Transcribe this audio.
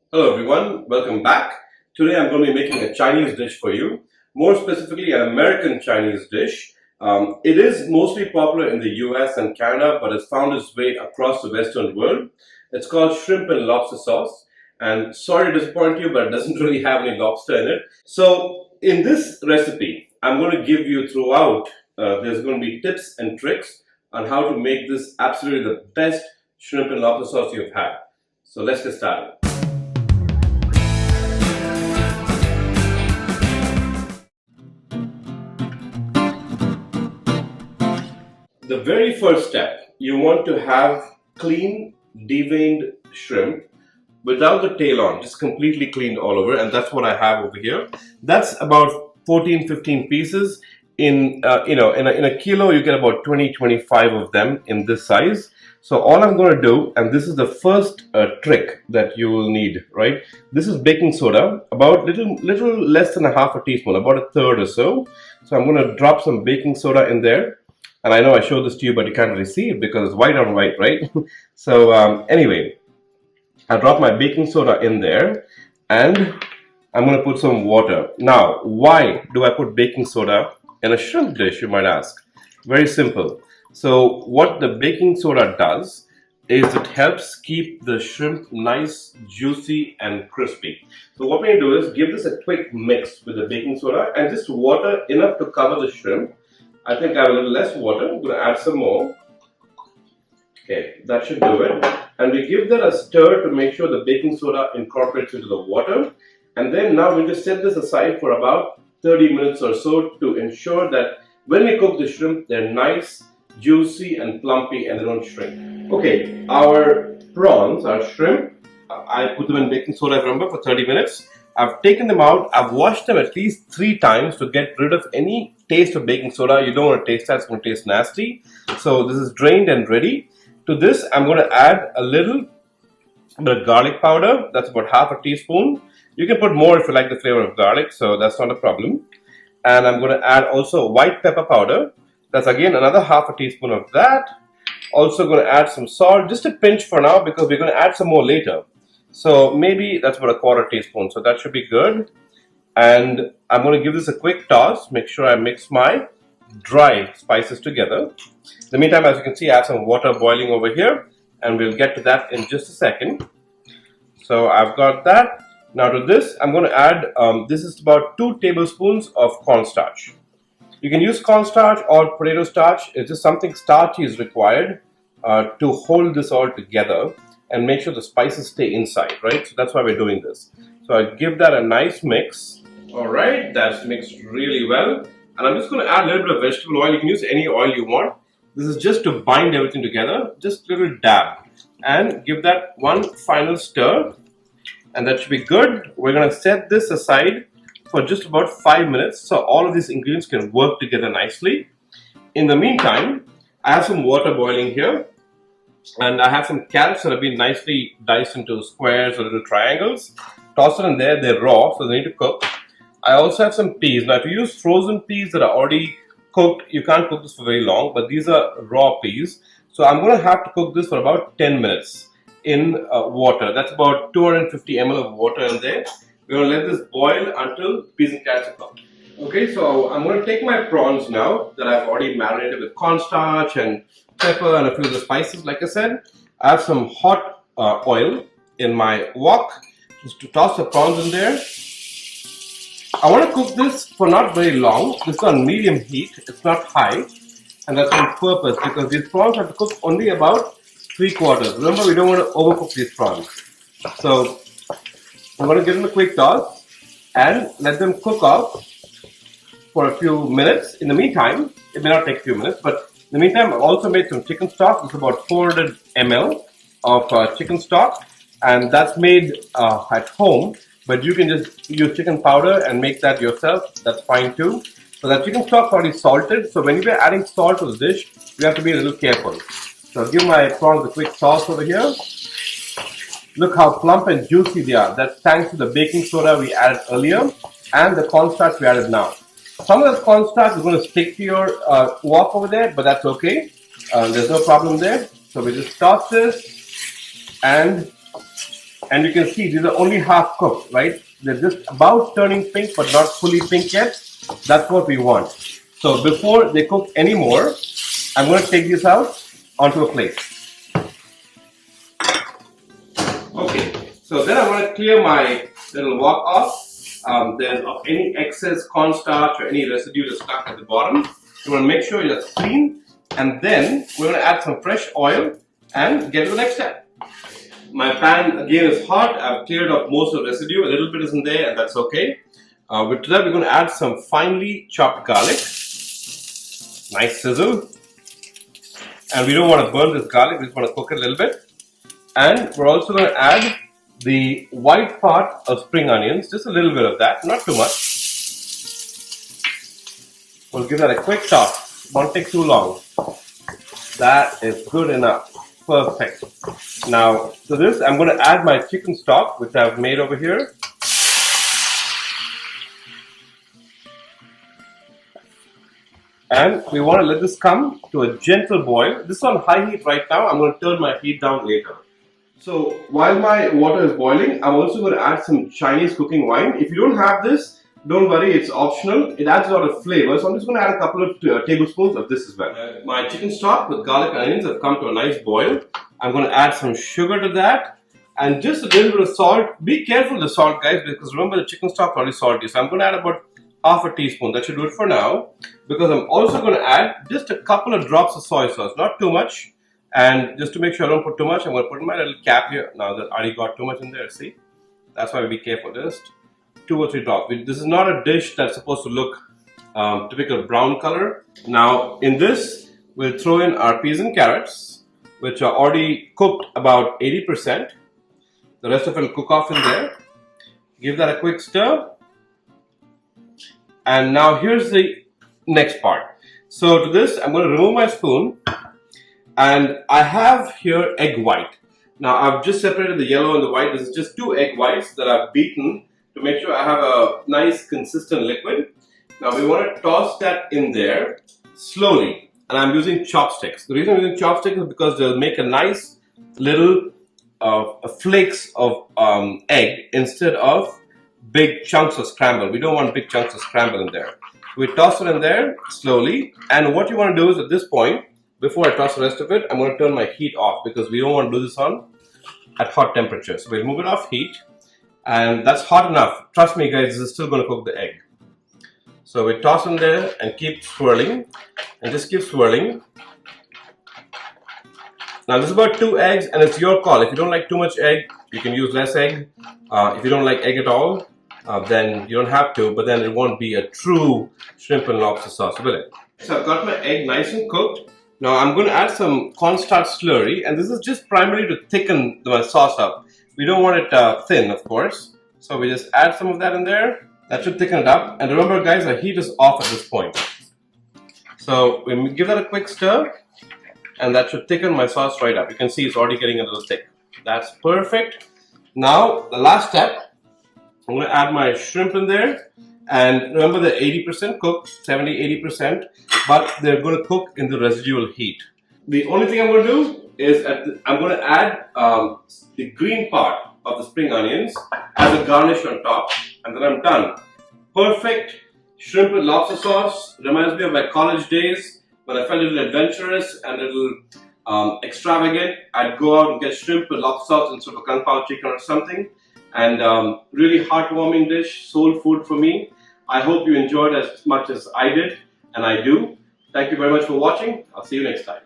Hello everyone, welcome back. Today I'm going to be making a Chinese dish for you, more specifically an American Chinese dish. It is mostly popular in the US and Canada, but has found its way across the Western world. It's called shrimp and lobster sauce. And sorry to disappoint you, but it doesn't really have any lobster in it. So in this recipe, I'm going to give you throughout, there's going to be tips and tricks on how to make this absolutely the best shrimp and lobster sauce you've had. So let's get started. The very first step, you want to have clean, deveined shrimp without the tail on, just completely cleaned all over, and that's what I have over here. That's about 14-15 pieces. In a kilo, you get about 20-25 of them in this size. So all I'm going to do, and this is the first trick that you will need, right? This is baking soda, about little less than a half a teaspoon, about a third or so. So I'm going to drop some baking soda in there. And I know I showed this to you, but you can't really see it because it's white on white, right? So anyway, I drop my baking soda in there and I'm going to put some water. Now, why do I put baking soda in a shrimp dish, you might ask? Very simple. So what the baking soda does is it helps keep the shrimp nice, juicy and crispy. So what we're going to do is give this a quick mix with the baking soda and just water enough to cover the shrimp. I think I have a little less water. I'm going to add some more. Okay, that should do it. And we give that a stir to make sure the baking soda incorporates into the water. And then now we just set this aside for about 30 minutes or so to ensure that when we cook the shrimp, they're nice, juicy and plumpy and they don't shrink. Okay, our prawns, our shrimp, I put them in baking soda, remember, for 30 minutes. I've taken them out. I've washed them at least 3 times to get rid of any taste of baking soda. You don't want to taste that. It's going to taste nasty. So this is drained and ready. To this, I'm going to add a little bit of garlic powder. That's about half a teaspoon. You can put more if you like the flavor of garlic, so that's not a problem. And I'm going to add also white pepper powder. That's again another half a teaspoon of that. Also going to add some salt, just a pinch for now because we're going to add some more later. So maybe that's about a quarter teaspoon. So that should be good. And I'm going to give this a quick toss. Make sure I mix my dry spices together. In the meantime, as you can see, I have some water boiling over here. And we'll get to that in just a second. So I've got that. Now to this, I'm going to add, this is about 2 tablespoons of cornstarch. You can use cornstarch or potato starch. It's just something starchy is required to hold this all together and make sure the spices stay inside, right? So that's why we're doing this. So I give that a nice mix. All right, that's mixed really well. And I'm just going to add a little bit of vegetable oil. You can use any oil you want. This is just to bind everything together, just a little dab. And give that one final stir. And that should be good. We're going to set this aside for just about 5 minutes so all of these ingredients can work together nicely. In the meantime, I have some water boiling here. And I have some carrots that have been nicely diced into squares or little triangles. Toss it in there, they're raw, so they need to cook. I also have some peas. Now, if you use frozen peas that are already cooked, you can't cook this for very long, but these are raw peas. So I'm going to have to cook this for about 10 minutes in water. That's about 250 ml of water in there. We're going to let this boil until peas and carrots are cooked. Okay, so I'm going to take my prawns now that I've already marinated with cornstarch and pepper and a few of the spices. Like I said, I have some hot oil in my wok just to toss the prawns in there. I want to cook this for not very long. This is on medium heat. It's not high, and that's on purpose because these prawns have to cook only about 3/4. Remember, we don't want to overcook these prawns. So I'm going to give them a quick toss and let them cook off for a few minutes. In the meantime, it may not take a few minutes, but in the meantime, I've also made some chicken stock. It's about 400 ml of chicken stock, and that's made at home. But you can just use chicken powder and make that yourself. That's fine too. So that chicken stock is already salted. So when you're adding salt to the dish, you have to be a little careful. So I'll give my prawns a quick toss over here. Look how plump and juicy they are. That's thanks to the baking soda we added earlier and the cornstarch we added now. Some of the cornstarch is going to stick to your wok over there, but that's okay. There's no problem there. So we just toss this and And you can see these are only half cooked, right? They're just about turning pink, but not fully pink yet. That's what we want. So before they cook anymore, I'm going to take this out onto a plate. Okay, so then I want to clear my little wok off. There's any excess cornstarch or any residue that's stuck at the bottom. You want to make sure that's clean, and then we're going to add some fresh oil and get to the next step. My pan again is hot. I've cleared off most of the residue. A little bit isn't there, and that's okay. With that, we're going to add some finely chopped garlic. Nice sizzle. And we don't want to burn this garlic. We just want to cook it a little bit. And we're also going to add the white part of spring onions. Just a little bit of that, not too much. We'll give that a quick toss. Won't take too long. That is good enough. Perfect. Now, to this, I'm going to add my chicken stock, which I've made over here. And we want to let this come to a gentle boil. This is on high heat right now. I'm going to turn my heat down later. So, while my water is boiling, I'm also going to add some Chinese cooking wine. If you don't have this, don't worry, it's optional. It adds a lot of flavor. So I'm just going to add a couple of tablespoons of this as well. My chicken stock with garlic and onions have come to a nice boil. I'm going to add some sugar to that and just a little bit of salt. Be careful with the salt, guys, because remember the chicken stock is already salty. So I'm going to add about half a teaspoon. That should do it for now, because I'm also going to add just a couple of drops of soy sauce, not too much. And just to make sure I don't put too much, I'm going to put in my little cap here. Now that I already got too much in there, see? That's why we be careful. Just 2 or 3 drops. This is not a dish that's supposed to look typical brown color. Now in this, we'll throw in our peas and carrots, which are already cooked about 80%. The rest of it will cook off in there. Give that a quick stir. And now here's the next part. So to this, I'm going to remove my spoon. And I have here egg white. Now I've just separated the yellow and the white. This is just 2 egg whites that I've beaten to make sure I have a nice consistent liquid. Now we want to toss that in there slowly. And I'm using chopsticks. The reason I'm using chopsticks is because they'll make a nice little flakes of egg instead of big chunks of scramble. We don't want big chunks of scramble in there. We toss it in there slowly. And what you want to do is at this point, before I toss the rest of it, I'm going to turn my heat off because we don't want to do this on at hot temperature. So we'll move it off heat, and that's hot enough. Trust me guys, this is still going to cook the egg. So we toss in there and keep swirling, and just keep swirling. Now this is about 2 eggs, and it's your call. If you don't like too much egg, you can use less egg. If you don't like egg at all, then you don't have to, but then it won't be a true shrimp and lobster sauce, will it? So I've got my egg nice and cooked. Now I'm going to add some cornstarch slurry, and this is just primarily to thicken the sauce up. We don't want it thin, of course. So we just add some of that in there. That should thicken it up. And remember guys, our heat is off at this point. So we give that a quick stir, and that should thicken my sauce right up. You can see it's already getting a little thick. That's perfect. Now the last step, I'm going to add my shrimp in there. And remember they're 80% cooked, 70-80%, but they're going to cook in the residual heat. The only thing I'm going to do is I'm going to add the green part of the spring onions as a garnish on top, and then I'm done. Perfect shrimp and lobster sauce. Reminds me of my college days when I felt a little adventurous and a little extravagant. I'd go out and get shrimp and lobster sauce instead of a kung pao chicken or something. And really heartwarming dish, soul food for me. I hope you enjoyed as much as I did, and I do. Thank you very much for watching. I'll see you next time.